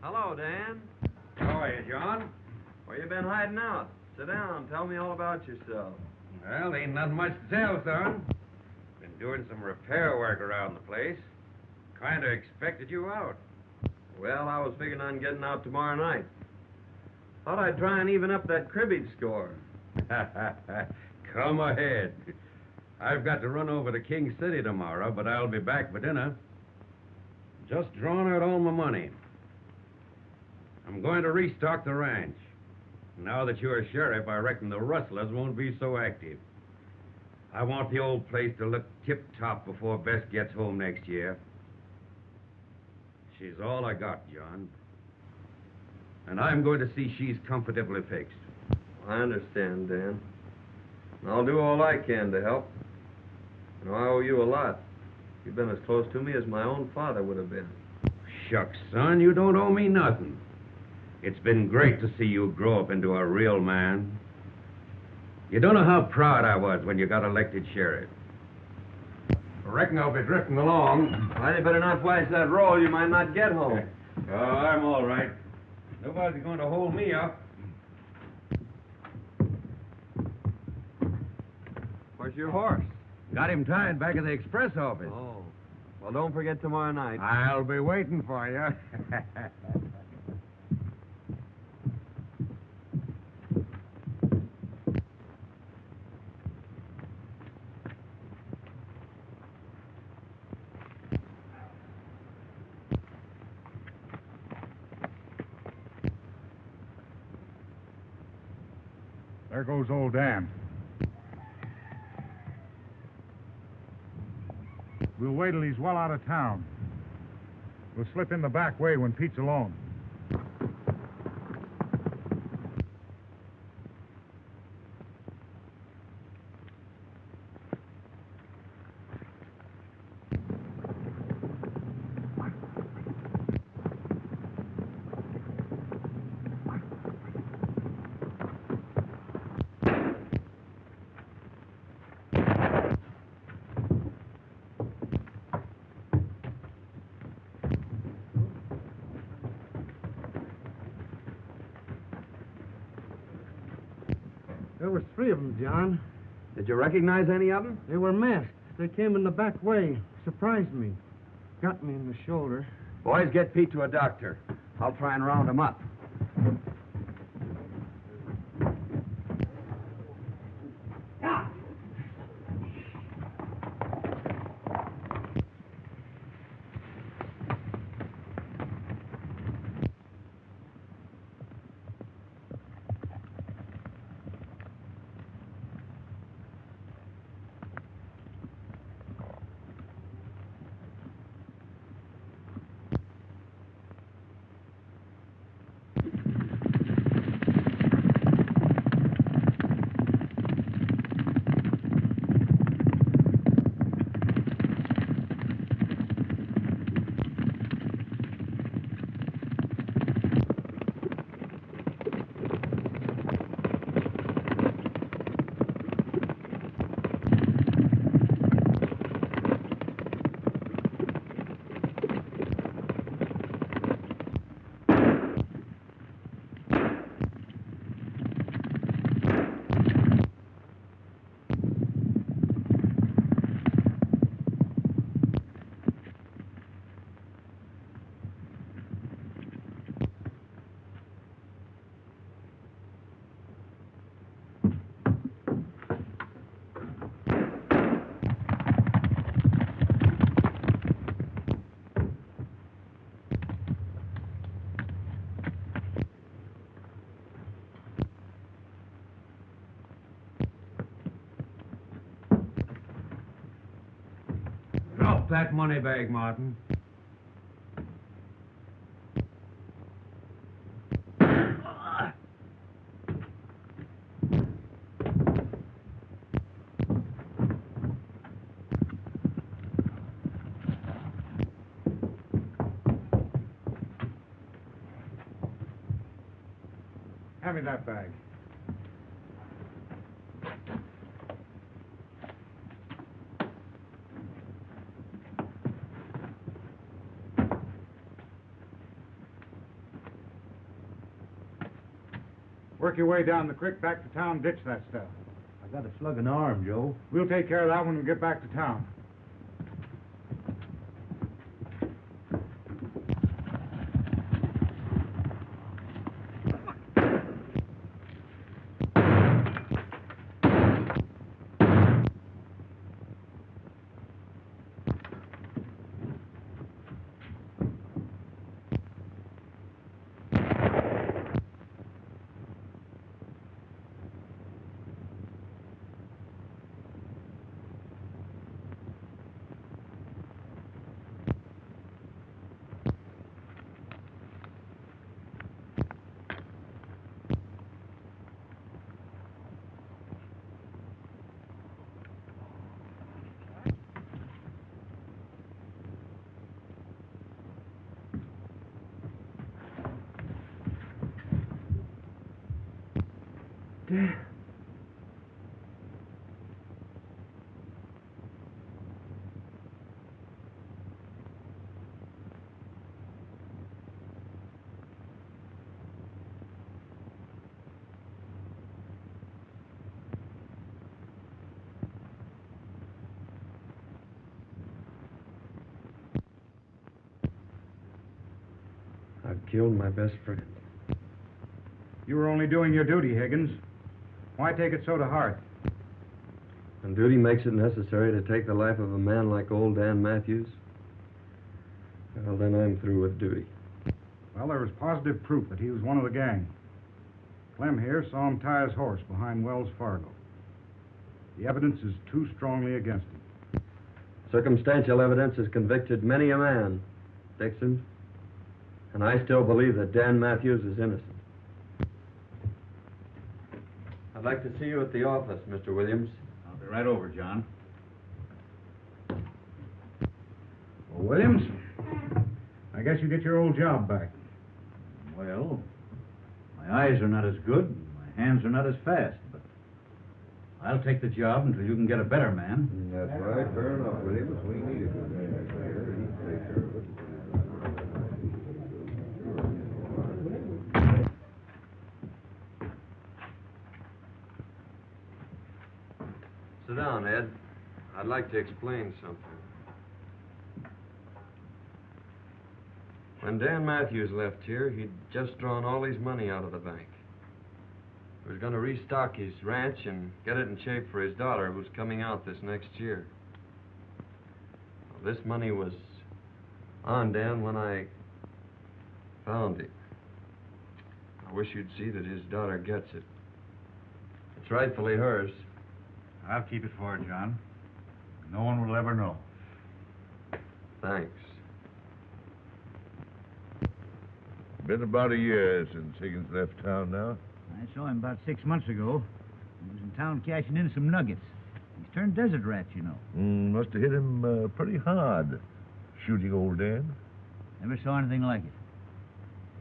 Hello, Dan. How are you, John? Where you been hiding out? Sit down. Tell me all about yourself. Well, ain't nothing much to tell, son. Been doing some repair work around the place. Kind of expected you out. Well, I was figuring on getting out tomorrow night. Thought I'd try and even up that cribbage score. Come ahead. I've got to run over to King City tomorrow, but I'll be back for dinner. Just drawn out all my money. I'm going to restock the ranch. Now that you're sheriff, I reckon the rustlers won't be so active. I want the old place to look tip-top before Bess gets home next year. She's all I got, John. And I'm going to see she's comfortably fixed. I understand, Dan. And I'll do all I can to help. You know, I owe you a lot. You've been as close to me as my own father would have been. Shucks, son, you don't owe me nothing. It's been great to see you grow up into a real man. You don't know how proud I was when you got elected sheriff. I reckon I'll be drifting along. Well, you better not flash that roll. You might not get home. Oh, I'm all right. Nobody's going to hold me up. Where's your horse? Got him tied back at the express office. Oh. Well, don't forget tomorrow night. I'll be waiting for you. There goes old Dan. We'll wait till he's well out of town. We'll slip in the back way when Pete's alone. There was 3 of them, John. Did you recognize any of them? They were masked. They came in the back way. Surprised me. Got me in the shoulder. Boys, get Pete to a doctor. I'll try and round him up. Drop that money bag, Martin. Hand me that bag. Work your way down the creek back to town, ditch that stuff. I got a slugging arm, Joe. We'll take care of that when we get back to town. I've killed my best friend. You were only doing your duty, Higgins. Why take it so to heart? When duty makes it necessary to take the life of a man like old Dan Matthews, well, then I'm through with duty. Well, there was positive proof that he was one of the gang. Clem here saw him tie his horse behind Wells Fargo. The evidence is too strongly against him. Circumstantial evidence has convicted many a man, Dixon, and I still believe that Dan Matthews is innocent. I'd like to see you at the office, Mr. Williams. I'll be right over, John. Well, Williams, I guess you get your old job back. Well, my eyes are not as good, my hands are not as fast, but I'll take the job until you can get a better man. That's right. Fair enough, Williams. We need a good man here. He'd take care of it. Sit down, Ed. I'd like to explain something. When Dan Matthews left here, he'd just drawn all his money out of the bank. He was going to restock his ranch and get it in shape for his daughter, who's coming out this next year. Well, this money was on Dan when I found it. I wish you'd see that his daughter gets it. It's rightfully hers. I'll keep it for her, John. No one will ever know. Thanks. Been about a year since Higgins left town now. I saw him about 6 months ago. He was in town cashing in some nuggets. He's turned desert rat, you know. Must have hit him pretty hard, shooting old Dan. Never saw anything like it.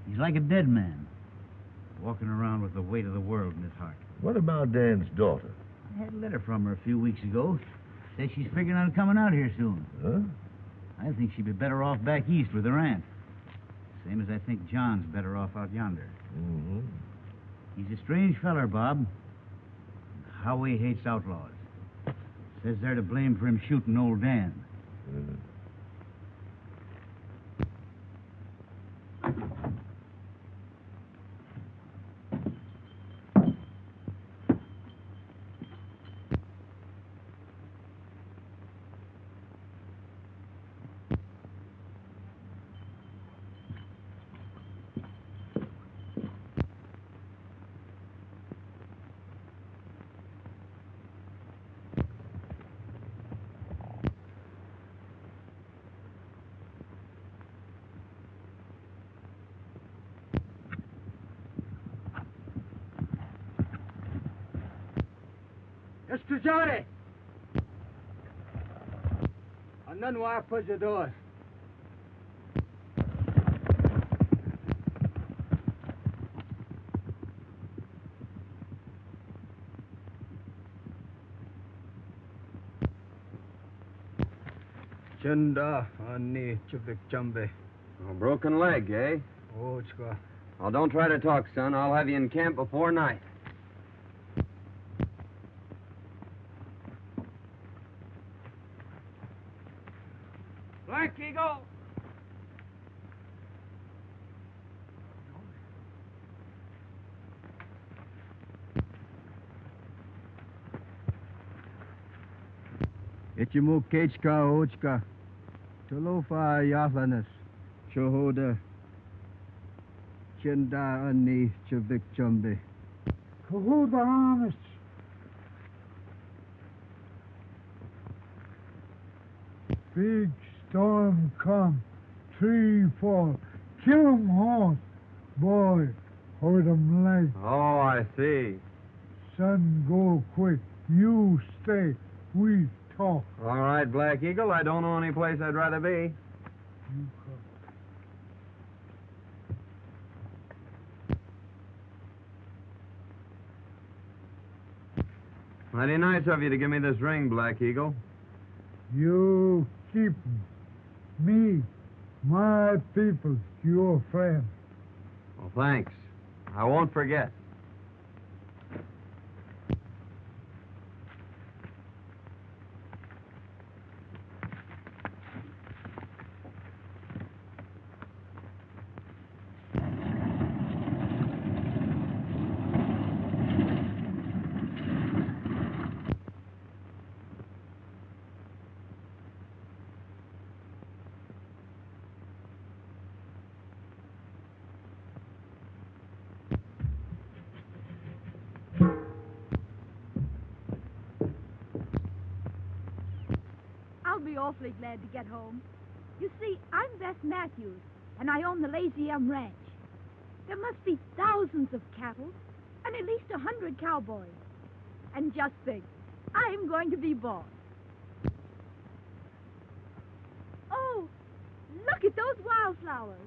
He's like a dead man, walking around with the weight of the world in his heart. What about Dan's daughter? I had a letter from her a few weeks ago. Says she's figuring on coming out here soon. Huh? I think she'd be better off back east with her aunt. Same as I think John's better off out yonder. Mm-hmm. He's a strange feller, Bob. How he hates outlaws. Says they're to blame for him shooting old Dan. Mr. Johnny! And then why put your doors? Chanda ani chubik chambe. A broken leg, eh? Oh, chka. Well, don't try to talk, son. I'll have you in camp before night. Black Eagle! Echimu kechka ochka. Tolofa yafanas. Chohoda. Chenda ani chavik chumbe. Kahuda honest. Big storm come. Tree fall. Kill 'em horse. Boy, hold 'em light. Oh, I see. Sun go quick. You stay. We talk. All right, Black Eagle. I don't know any place I'd rather be. You come. Mighty nice of you to give me this ring, Black Eagle. You keep 'em. Me, my people, your friend. Well, thanks. I won't forget. I'll be awfully glad to get home. You see, I'm Bess Matthews, and I own the Lazy M Ranch. There must be thousands of cattle and at least 100 cowboys. And just think, I'm going to be boss. Oh, look at those wildflowers.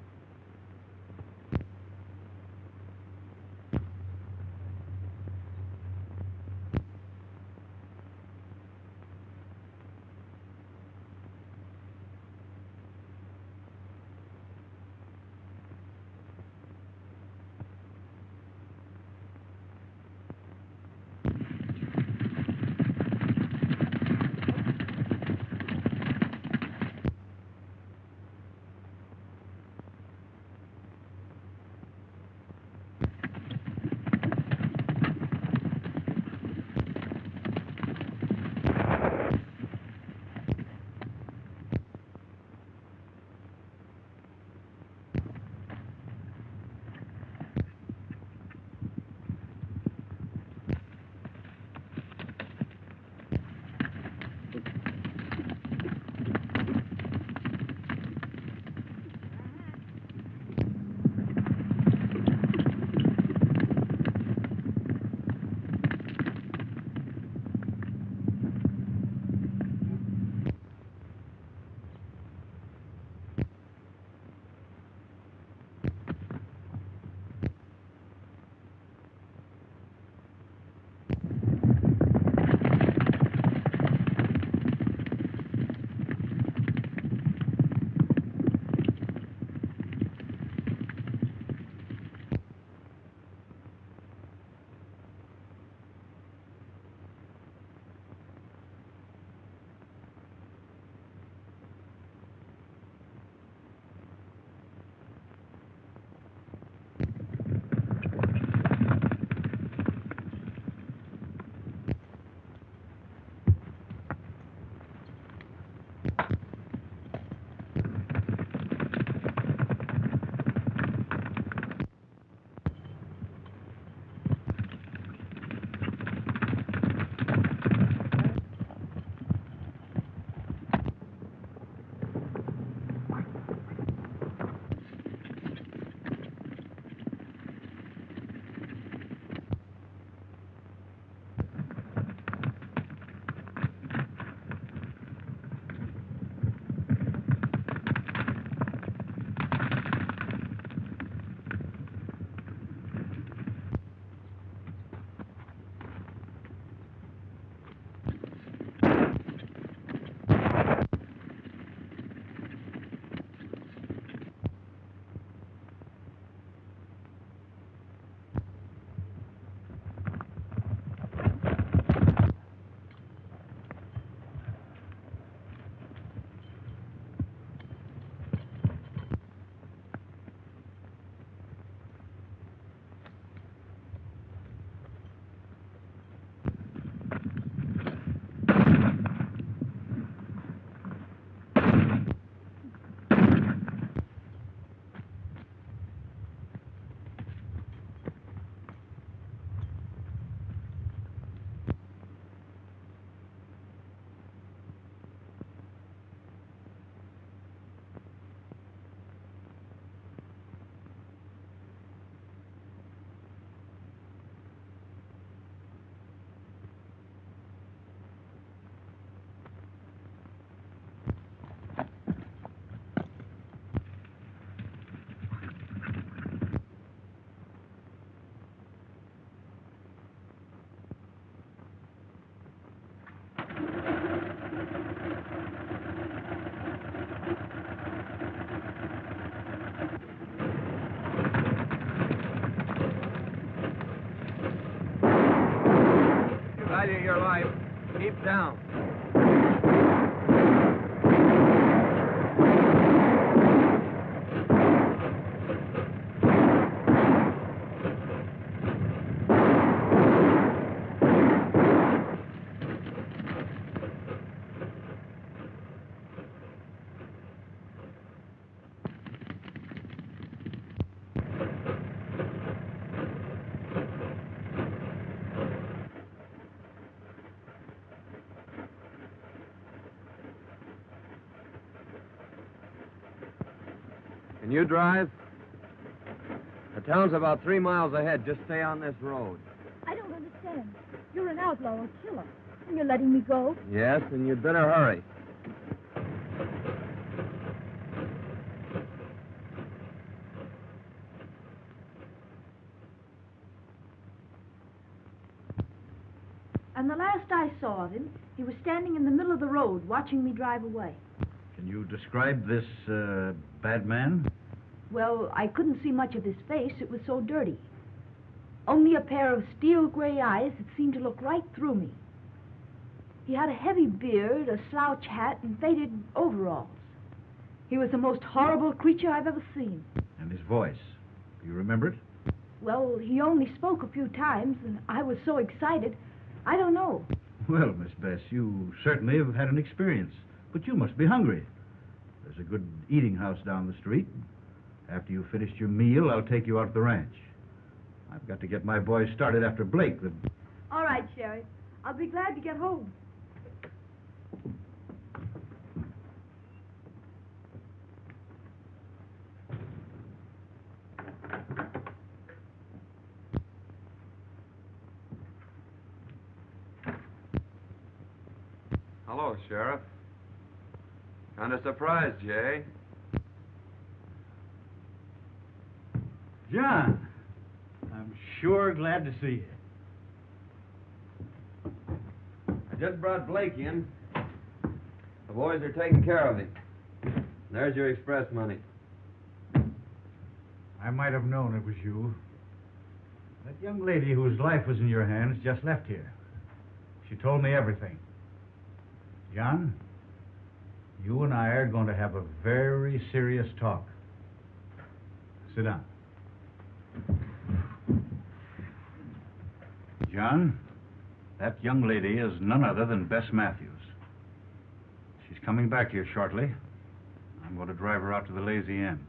your life. Keep down. Can you drive? The town's about 3 miles ahead. Just stay on this road. I don't understand. You're an outlaw or killer, and you're letting me go? Yes, and you'd better hurry. And the last I saw of him, he was standing in the middle of the road watching me drive away. Can you describe this, bad man? Well, I couldn't see much of his face. It was so dirty. Only a pair of steel gray eyes that seemed to look right through me. He had a heavy beard, a slouch hat, and faded overalls. He was the most horrible creature I've ever seen. And his voice. Do you remember it? Well, he only spoke a few times, and I was so excited, I don't know. Well, Miss Bess, you certainly have had an experience. But you must be hungry. There's a good eating house down the street. After you've finished your meal, I'll take you out to the ranch. I've got to get my boys started after Blake. All right, Sheriff. I'll be glad to get home. Hello, Sheriff. Kind of surprised, Jay. John, I'm sure glad to see you. I just brought Blake in. The boys are taking care of him. There's your express money. I might have known it was you. That young lady whose life was in your hands just left here. She told me everything. John, you and I are going to have a very serious talk. Sit down. John, that young lady is none other than Bess Matthews. She's coming back here shortly. I'm going to drive her out to the Lazy M.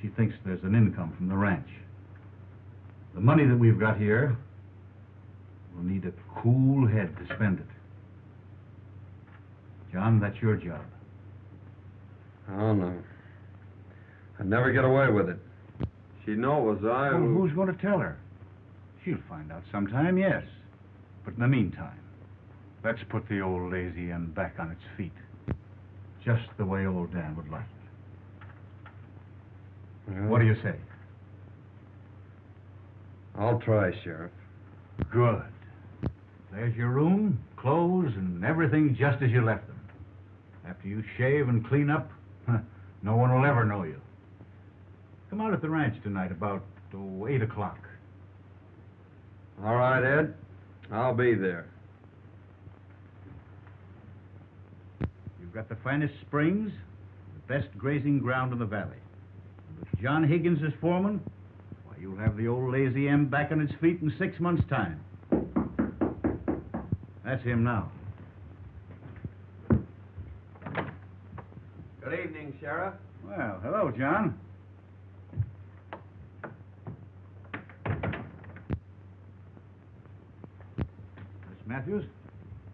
She thinks there's an income from the ranch. The money that we've got here, we'll need a cool head to spend it. John, that's your job. Oh, no. I'd never get away with it. She'd know it was I Well, who... who's going to tell her? She'll find out sometime, yes. But in the meantime, let's put the old Lazy M back on its feet. Just the way old Dan would like it. Well, What do you say? I'll try, Sheriff. Good. There's your room, clothes, and everything just as you left them. After you shave and clean up, no one will ever know you. Come out at the ranch tonight about 8 o'clock. All right, Ed. I'll be there. You've got the finest springs, the best grazing ground in the valley. And with John Higgins as foreman, why, you'll have the old Lazy M back on its feet in 6 months' time. That's him now. Good evening, Sheriff. Well, hello, John. Miss Matthews,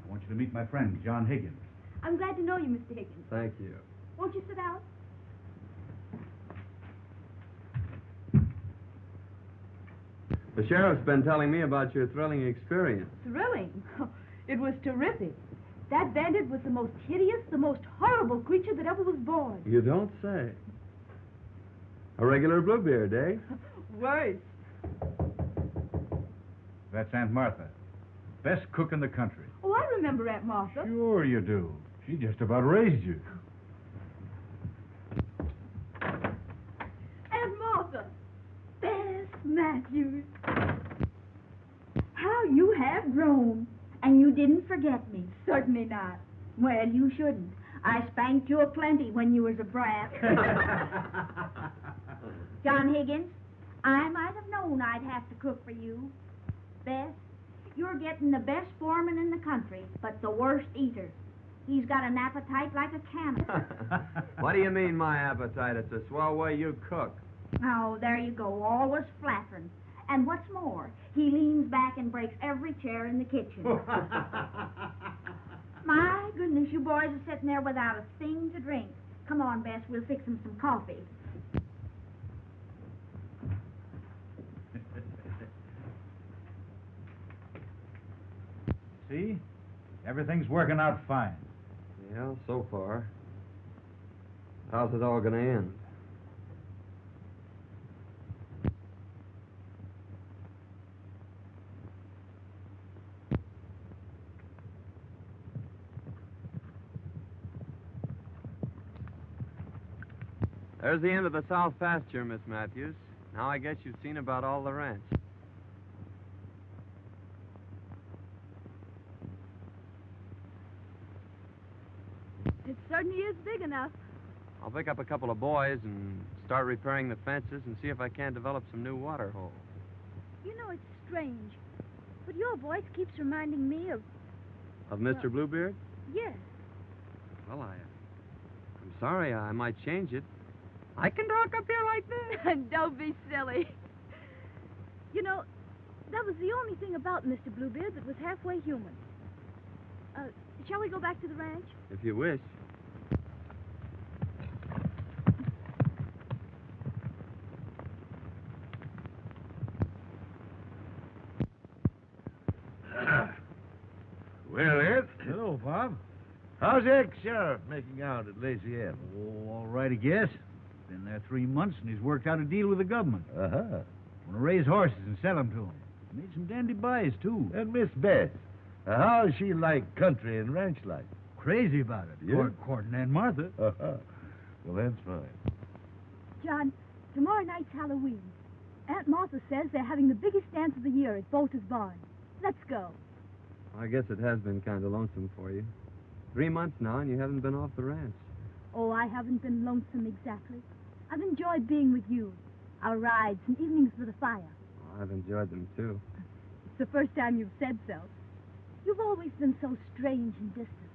I want you to meet my friend, John Higgins. I'm glad to know you, Mr. Higgins. Thank you. Won't you sit down? The sheriff's been telling me about your thrilling experience. Thrilling. It was terrific. That bandit was the most hideous, the most horrible creature that ever was born. You don't say. A regular Bluebeard, eh? Worse. That's Aunt Martha. Best cook in the country. Oh, I remember Aunt Martha. Sure you do. She just about raised you. Aunt Martha. Bess Matthews. How you have grown, and you didn't forget me. Certainly not. Well, you shouldn't. I spanked you aplenty when you was a brat. John Higgins, I might have known I'd have to cook for you. Bess, you're getting the best foreman in the country, but the worst eater. He's got an appetite like a cannon. What do you mean, my appetite? It's a swell way you cook. Oh, there you go, always flattering. And what's more, he leans back and breaks every chair in the kitchen. My goodness, you boys are sitting there without a thing to drink. Come on, Bess, we'll fix him some coffee. See? Everything's working out fine. Yeah, so far. How's it all going to end? There's the end of the south pasture, Miss Matthews. Now I guess you've seen about all the ranch. It certainly is big enough. I'll pick up a couple of boys and start repairing the fences and see if I can't develop some new water holes. You know, it's strange, but your voice keeps reminding me of... Of Mr. Bluebeard? Yes. Well, I'm sorry. I might change it. I can talk up here like this. Don't be silly. You know, that was the only thing about Mr. Bluebeard that was halfway human. Shall we go back to the ranch? If you wish. Well, Ed, Hello, Bob. how's ex-sheriff making out at Lazy M? Oh, all right, I guess. Been there 3 months, and he's worked out a deal with the government. Uh-huh. Want to raise horses and sell them to him. Made some dandy buys, too. And Miss Bess, how's she like country and ranch life? Crazy about it. Yeah? Courting Aunt Martha. Uh-huh. Well, that's fine. John, tomorrow night's Halloween. Aunt Martha says they're having the biggest dance of the year at Bolter's Barn. Let's go. I guess it has been kind of lonesome for you. 3 months now, and you haven't been off the ranch. Oh, I haven't been lonesome exactly. I've enjoyed being with you. Our rides and evenings with the fire. Oh, I've enjoyed them, too. It's the first time you've said so. You've always been so strange and distant.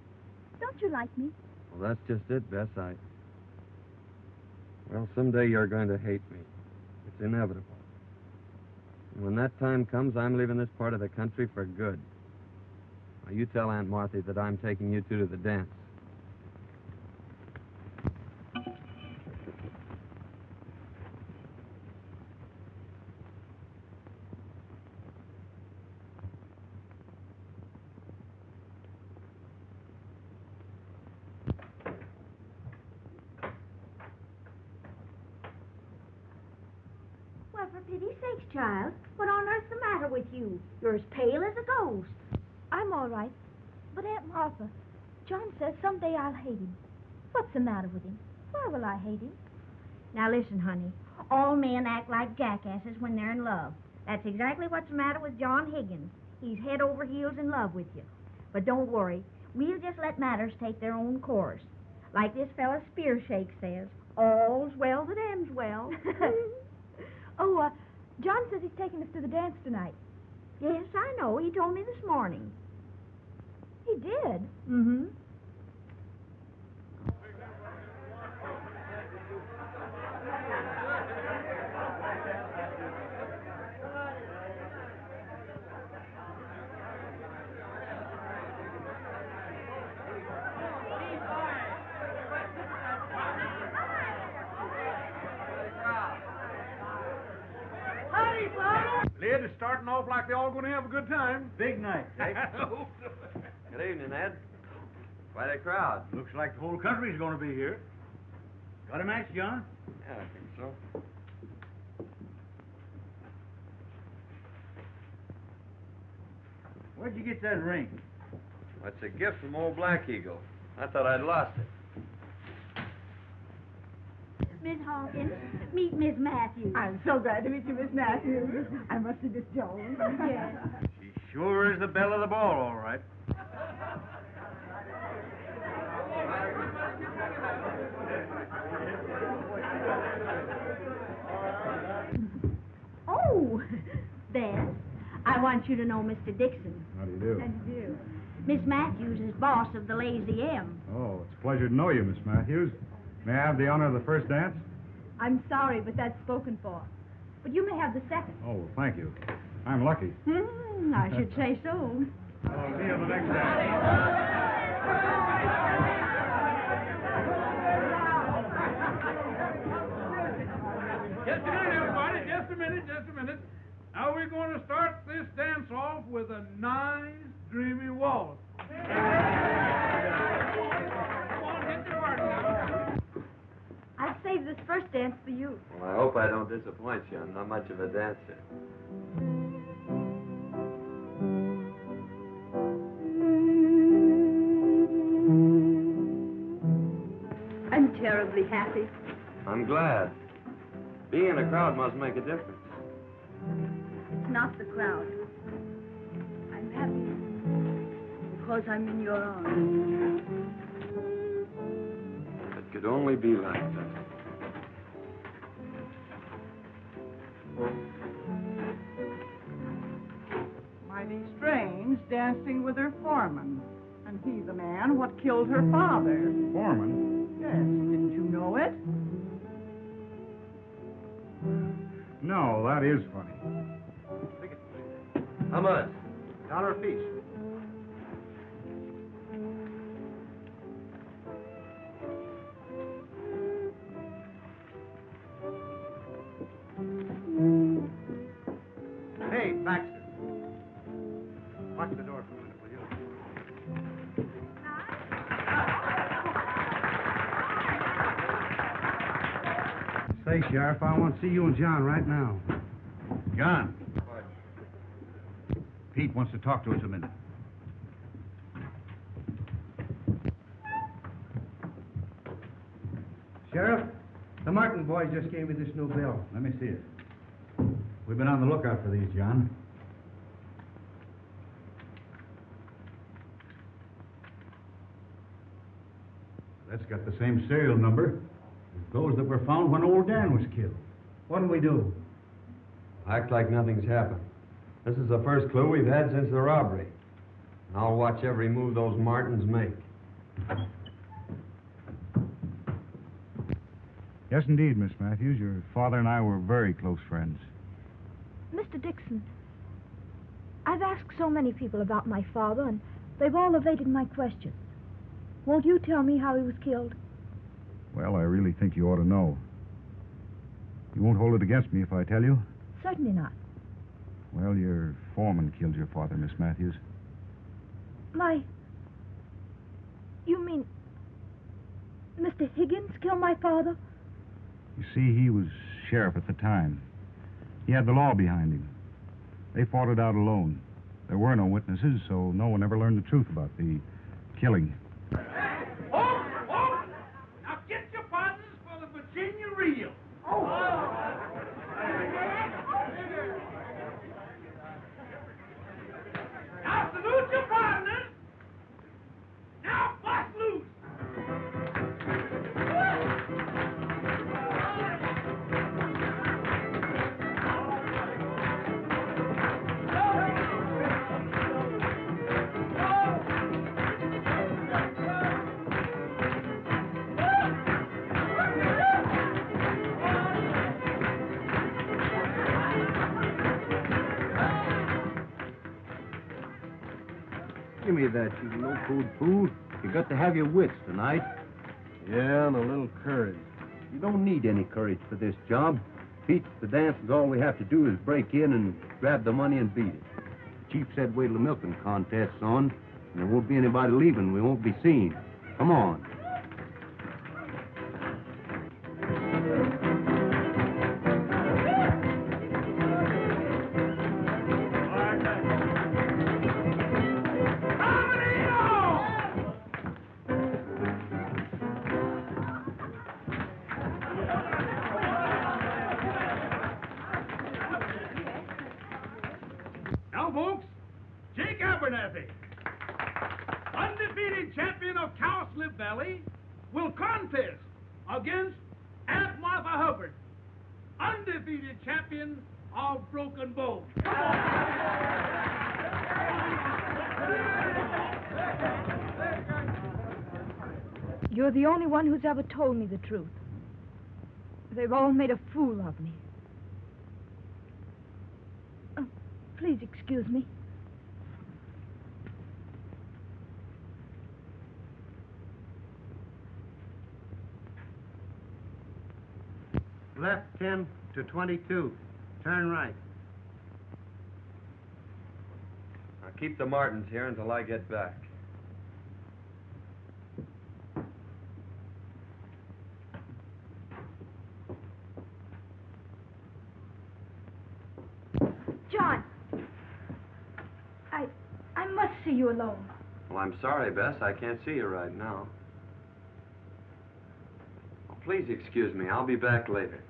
Don't you like me? Well, that's just it, Bess. Well, someday you're going to hate me. It's inevitable. And when that time comes, I'm leaving this part of the country for good. Now, you tell Aunt Martha that I'm taking you two to the dance. Well, for pity's sakes, child, what on earth's the matter with you? You're as pale as a ghost. I'm all right. But Aunt Martha, John says someday I'll hate him. What's the matter with him? Why will I hate him? Now listen, honey. All men act like jackasses when they're in love. That's exactly what's the matter with John Higgins. He's head over heels in love with you. But don't worry. We'll just let matters take their own course. Like this fella Spearshake says, all's well that ends well. John says he's taking us to the dance tonight. Yes, I know. He told me this morning. He did? Mm-hmm. Lid is starting off like they're all going to have a good time. Big night, Jake. Good evening, Ed. Quite a crowd. Looks like the whole country's going to be here. Got a match, John? Yeah, I think so. Where'd you get that ring? It's a gift from old Black Eagle. I thought I'd lost it. Miss Hawkins, meet Miss Matthews. I'm so glad to meet you, Miss Matthews. I must be Miss Jones. Yes. She Sure is the belle of the ball, all right. Oh, Bess, I want you to know Mr. Dixon. How do you do? How do you do? Miss Matthews is boss of the Lazy M. Oh, it's a pleasure to know you, Miss Matthews. May I have the honor of the first dance? I'm sorry, but that's spoken for. But you may have the second. Oh, well, thank you. I'm lucky. I should say so. I'll see you at the next dance. Just a minute, everybody. Just a minute. Now we're going to start this dance off with a nice, dreamy waltz. Come on, hit the party now. I've saved this first dance for you. Well, I hope I don't disappoint you. I'm not much of a dancer. I'm terribly happy. I'm glad. Being in a crowd must make a difference. It's not the crowd. I'm happy because I'm in your arms. It could only be like that. Mighty strange, dancing with her foreman. And he the man what killed her father. Foreman? Yes, didn't you know it? No, that is funny. How much? $1 apiece. Hey, Baxter. Watch the door for a minute, will you? Say, Sheriff, I want to see you and John right now. John. Pete wants to talk to us a minute. Sheriff, the Martin boys just gave me this new bill. Let me see it. We've been on the lookout for these, John. That's got the same serial number as those that were found when old Dan was killed. What'll we do? Act like nothing's happened. This is the first clue we've had since the robbery. And I'll watch every move those Martins make. Yes, indeed, Miss Matthews. Your father and I were very close friends. Mr. Dixon, I've asked so many people about my father, and they've all evaded my questions. Won't you tell me how he was killed? Well, I really think you ought to know. You won't hold it against me if I tell you? Certainly not. Well, your foreman killed your father, Miss Matthews. You mean Mr. Higgins killed my father? You see, he was sheriff at the time. He had the law behind him. They fought it out alone. There were no witnesses, so no one ever learned the truth about the killing. Oh! Now get your partners for the Virginia reel. Now salute your partners. Now bust loose. Give me that, you no-code fool. You got to have your wits tonight. Yeah, and a little courage. You don't need any courage for this job. Pete, the dance is all we have to do is break in and grab the money and beat it. The chief said wait till the milking contest's on, and there won't be anybody leaving. We won't be seen. Come on. Now, folks, Abernathy, undefeated champion of Cowslip Valley, will contest against Aunt Martha Hubbard, undefeated champion of Broken Bow. You're the only one who's ever told me the truth. They've all made a fool of me. Please excuse me. Left 10 to 22. Turn right. Now keep the Martins here until I get back. John! I must see you alone. Well, I'm sorry, Bess. I can't see you right now. Oh, please excuse me. I'll be back later.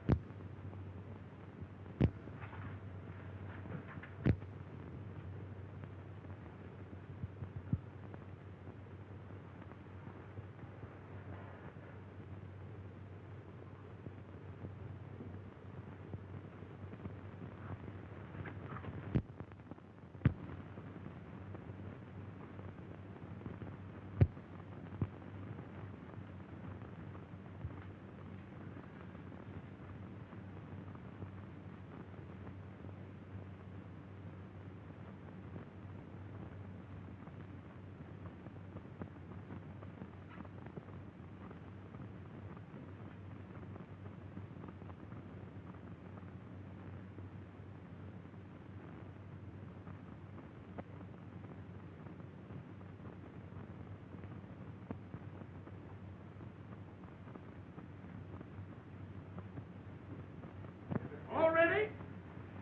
All ready?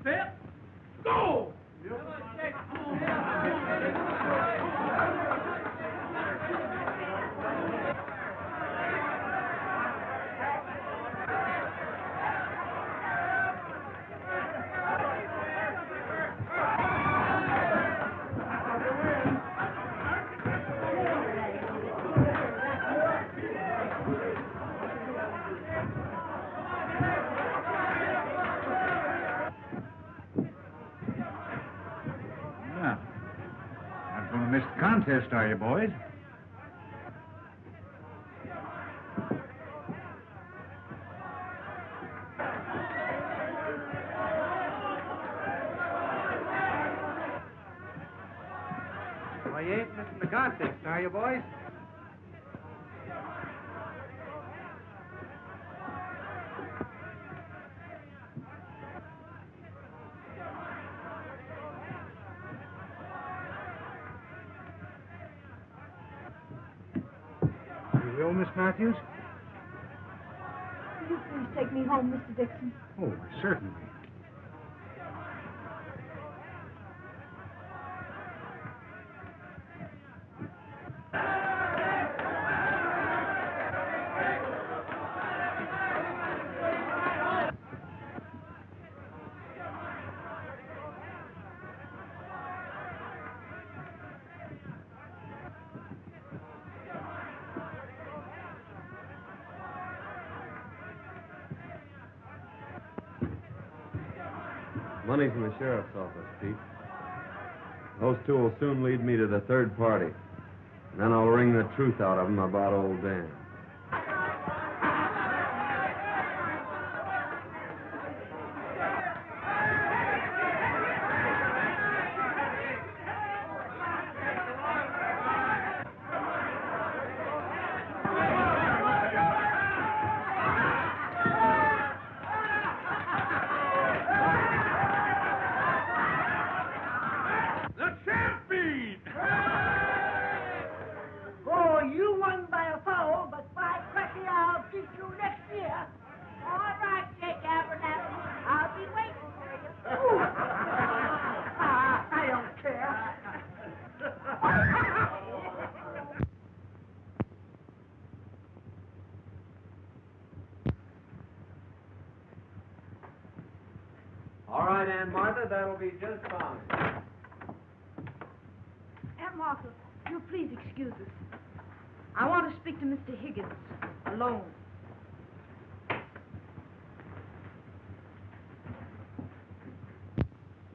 Set. Go! Now, not going to miss the contest, are you, boys? Well, you ain't missing the contest, are you, boys? You will, Miss Matthews? Will you please take me home, Mr. Dixon? Oh, certainly. Money's in the sheriff's office, Pete. Those two will soon lead me to the third party. And then I'll wring the truth out of them about old Dan. The champion! Oh, you won by a foul, but by cracky, I'll beat you next year. All right, Jake Abernathy. I'll be waiting for you. I don't care. All right, Aunt Martha, that'll be just fine. Aunt Martha, you'll please excuse us. I want to speak to Mr. Higgins, alone.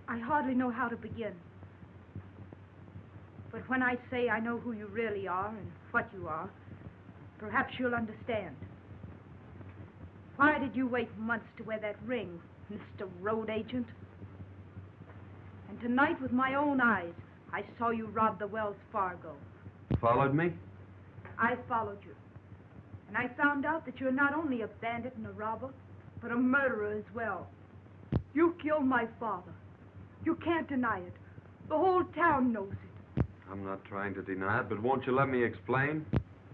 I hardly know how to begin. But when I say I know who you really are and what you are, perhaps you'll understand. Why did you wait months to wear that ring, Mr. Road Agent? And tonight, with my own eyes, I saw you rob the Wells Fargo. Followed me? I followed you. And I found out that you're not only a bandit and a robber, but a murderer as well. You killed my father. You can't deny it. The whole town knows it. I'm not trying to deny it, but won't you let me explain?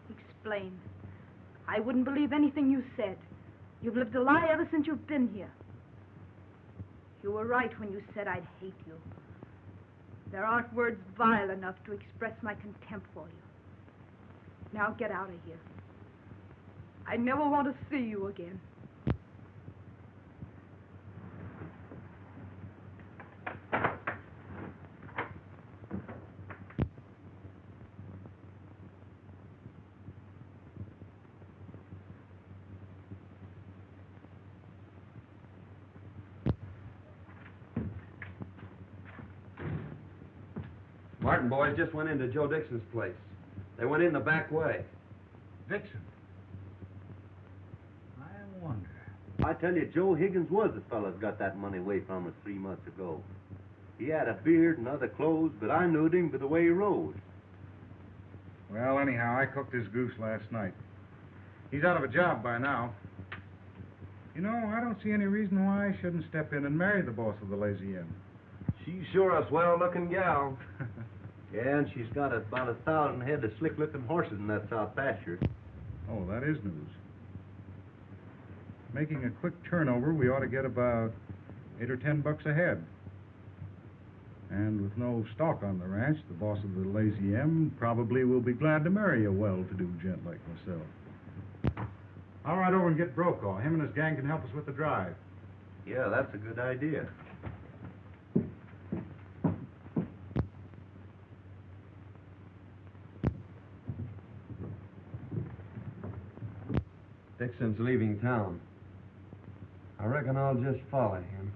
Explain. I wouldn't believe anything you said. You've lived a lie ever since you've been here. You were right when you said I'd hate you. There aren't words vile enough to express my contempt for you. Now get out of here. I never want to see you again. Martin boys just went into Joe Dixon's place. They went in the back way. Dixon? I wonder. I tell you, Joe Higgins was the fellow that got that money away from us 3 months ago. He had a beard and other clothes, but I knew him by the way he rode. Well, anyhow, I cooked his goose last night. He's out of a job by now. You know, I don't see any reason why I shouldn't step in and marry the boss of the Lazy M. She's sure a swell-looking gal. Yeah, and she's got about 1,000 head of slick-looking horses in that south pasture. Oh, that is news. Making a quick turnover, we ought to get about $8 or $10 a head. And with no stock on the ranch, the boss of the Lazy M probably will be glad to marry a well-to-do gent like myself. I'll ride over and get Brokaw. Him and his gang can help us with the drive. Yeah, that's a good idea. Dixon's leaving town. I reckon I'll just follow him.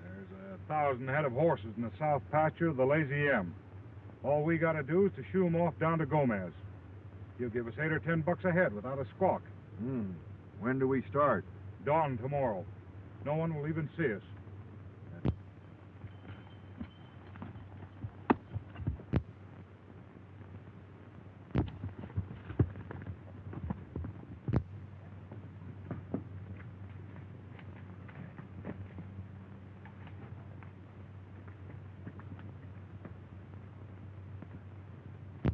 There's 1,000 head of horses in the south pasture of the Lazy M. All we got to do is to shoo 'em off down to Gomez. He'll give us $8 or $10 a head without a squawk. When do we start? Dawn tomorrow. No one will even see us.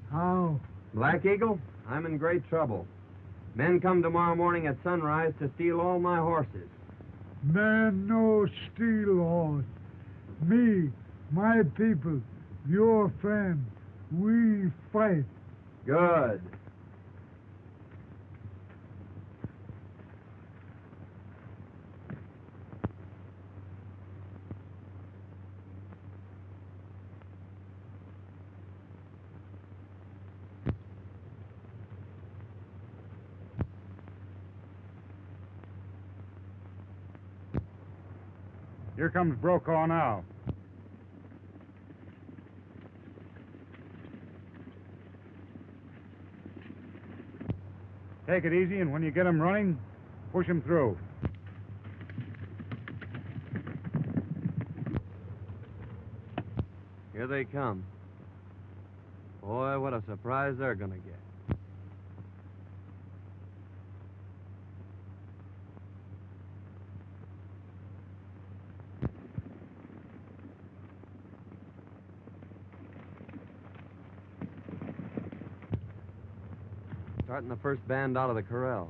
How? Black Eagle, I'm in great trouble. Men come tomorrow morning at sunrise to steal all my horses. Man no steal horse. Me, my people, your friend, we fight. Good. Here comes Brokaw now. Take it easy, and when you get him running, push him through. Here they come. Boy, what a surprise they're going to get. Starting the first band out of the corral.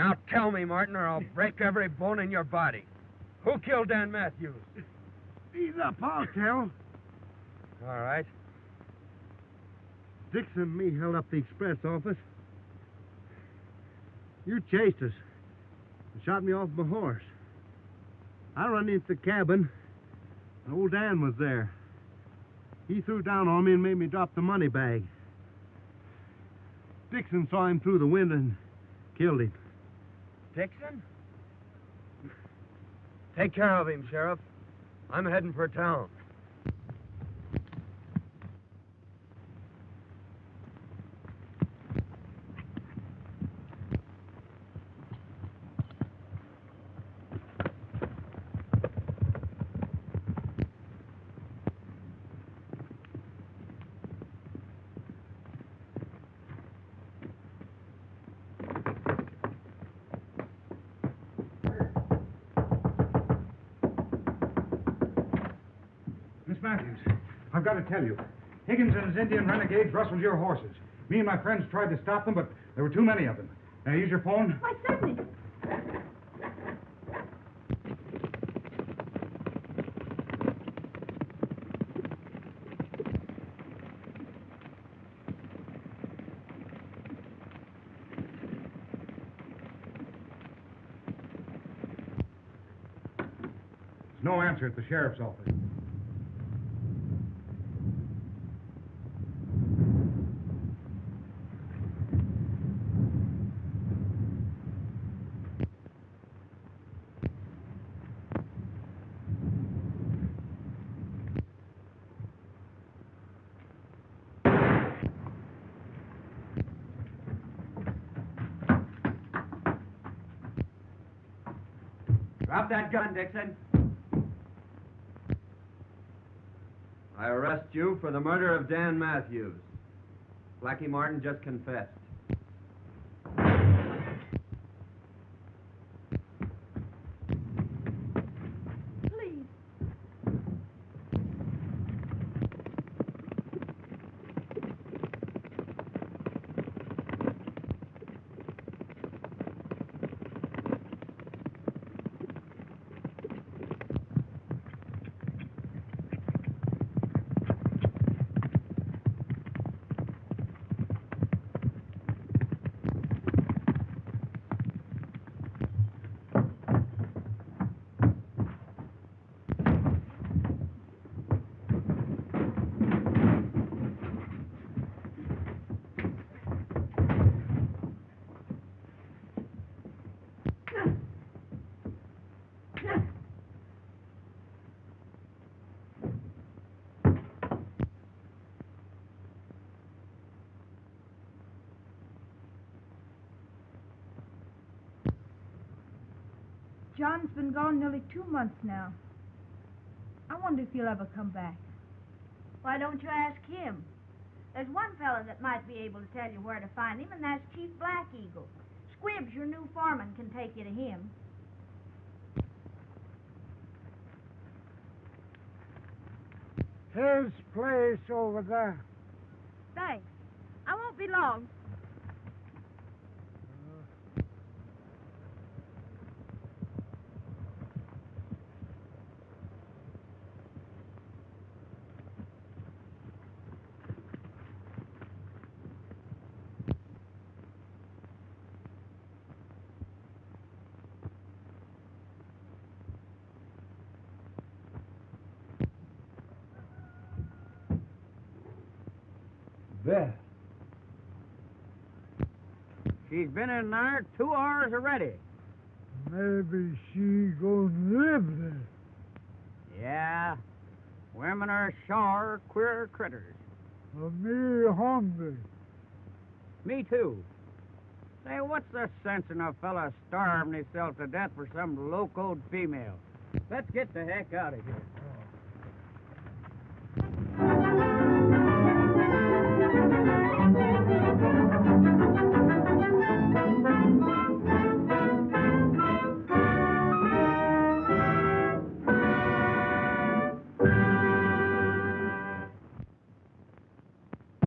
Now tell me, Martin, or I'll break every bone in your body. Who killed Dan Matthews? Ease up, I'll tell. All right. Dixon and me held up the express office. You chased us and shot me off my horse. I run into the cabin, and old Dan was there. He threw down on me and made me drop the money bag. Dixon saw him through the window and killed him. Dixon? Take care of him, Sheriff. I'm heading for town. I've got to tell you. Higgins and his Indian renegades rustled your horses. Me and my friends tried to stop them, but there were too many of them. Can I use your phone? Why, certainly. There's no answer at the sheriff's office. Drop that gun, Dixon. I arrest you for the murder of Dan Matthews. Blackie Martin just confessed. Please. John's been gone nearly 2 months now. I wonder if he'll ever come back. Why don't you ask him? There's one fella that might be able to tell you where to find him, and that's Chief Black Eagle. Squibbs, your new foreman, can take you to him. His place over there. Thanks. I won't be long. Bess. She's been in there 2 hours already. Maybe she gonna live there. Yeah. Women are sure queer critters. Me hungry. Me too. Say, what's the sense in a fella starving himself to death for some locoed female? Let's get the heck out of here.